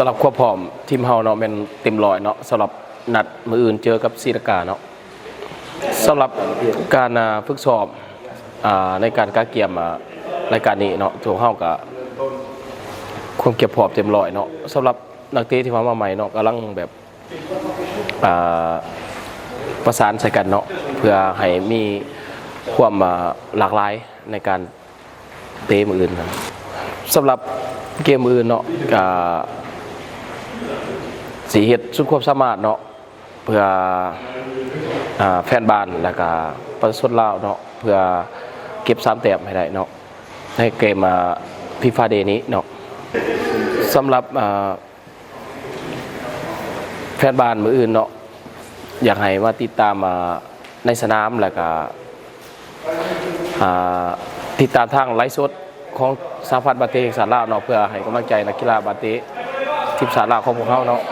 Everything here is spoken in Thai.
สำหรับความพร้อมทีมเฮาเนาะแม่นเต็มร้อยเนาะสำหรับนัดมื้ออื่นเจอกับศรีลังกาเนาะสำหรับการฝึกซ้อมในการกาเกียมรายการนี้เนาะตัวเฮาก็ความเก็บพร้อมเต็มร้อยเนาะสำหรับนักเตะที่มาใหม่เนาะกำลังแบบประสานใส่กันเนาะเพื่อให้มีความหลากหลายในการเตะมืออื่นนะสำหรับเกมมืออื่นเนาะก็สีเฮ็ดสุดความสามารถเนาะเพื่อแฟนบ้านแล้วก็ประชาชนลาวเนาะเพื่อเก็บ3 แต้มให้ได้เนาะในเกมFIFA Day นี้เนาะสำหรับแฟนบ้านมืออื่นเนาะอยากให้มาติดตามในสนามแล้วก็ติดตามทางไลฟ์สดของสหพันธ์บาเตะแห่งชาติลาวเนาะเพื่อให้กำลังใจนักกีฬาบาเตะทีมชาติลาวของพวกเขาเนาะ